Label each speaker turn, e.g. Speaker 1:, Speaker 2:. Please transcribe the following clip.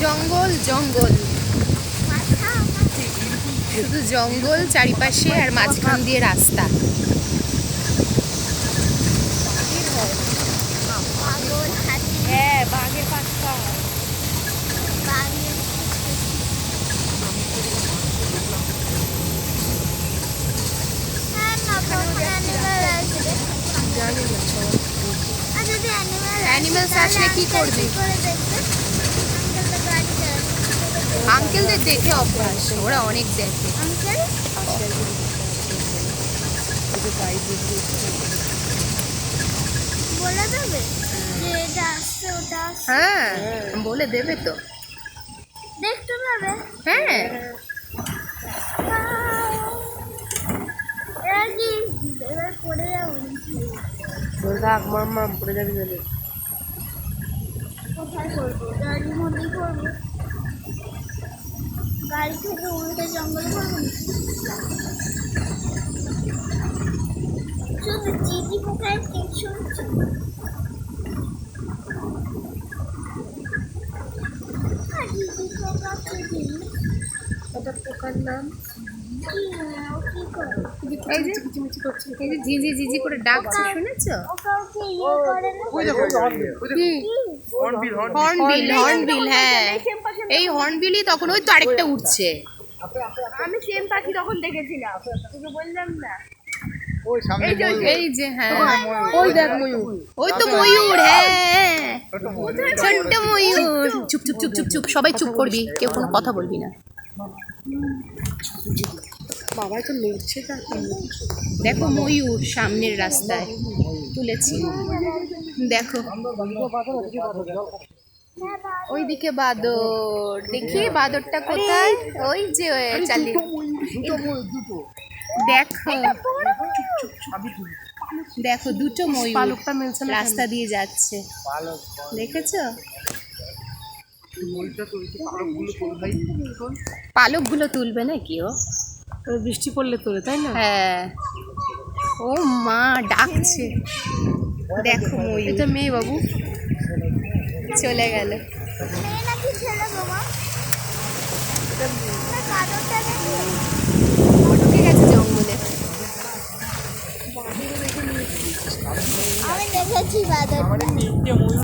Speaker 1: জঙ্গল জঙ্গল, শুধু জঙ্গল চারিপাশে আর মাঝখান দিয়ে রাস্তা।
Speaker 2: হ্যাঁ, বাঘের বাচ্চা।
Speaker 1: অ্যানিমেলস আসলে কি করবি? আঙ্কেলদের দেখে অভ্যাস, ওরা অনেক দেখে।
Speaker 2: বলে দেবে যে এটা আসছে ওটা আসছে।
Speaker 1: হ্যাঁ, বলে দেবে তো।
Speaker 2: দেখতে পাবে।
Speaker 1: হ্যাঁ,
Speaker 2: এরা কি এবার পড়ে যাবো?
Speaker 3: রাখ মাম্মা, পড়ে যাবি গেলে।
Speaker 2: কোথায় করবো? গাড়ির মধ্যেই করবো। গাড়ি থেকে উল্টে জঙ্গলে করবো। শুধু চিঠি পোকায় কিছু
Speaker 3: ওটা পোকার নাম
Speaker 1: এই যে এই যে ঝিঝি ঝিঝি করে ডাকছে, শুনেছো? হর্নবিল, হর্নবিল, হ্যাঁ এই হর্নবিলই তখন, ওই তো আরেকটা উঠছে।
Speaker 2: আমি সেম পাখি তখন দেখেছিলাম, তোকে বললাম না।
Speaker 1: এই যে হ্যাঁ,
Speaker 3: ওই দেখ ময়ূর,
Speaker 1: ওই তো ময়ূর, হ্যাঁ ছোট্ট ময়ূর। চুপ চুপ চুপ চুপ চুপ, সবাই চুপ করবি, কেউ কোনো কথা বলবি না।
Speaker 3: বাবাই তো লড়ছে।
Speaker 1: দেখো ময়ূর সামনের রাস্তায় তুলেছি, দেখো ওইদিকে বাদর, দেখি বাদরটা কোথায়? ওই যে চালিয়ে দেখো, দেখো দুটো ময়ূর
Speaker 3: পালকটা মেলছে না,
Speaker 1: রাস্তা দিয়ে যাচ্ছে, দেখেছো? পালকগুলো তুলবে নাকি ও?
Speaker 3: বৃষ্টি পড়লে তোলে, তাই না?
Speaker 1: হ্যাঁ, ও মা ডাকছে, দেখো ময়ূর।
Speaker 3: এটা মেয়ে বাবু,
Speaker 1: চলে গেল।
Speaker 2: মেয়ে নাকি ছেলে বাবা? কাদরটা দেখি।
Speaker 1: ঢুকে গেছে জঙ্গলে।
Speaker 2: আমি দেখেছি বাদর।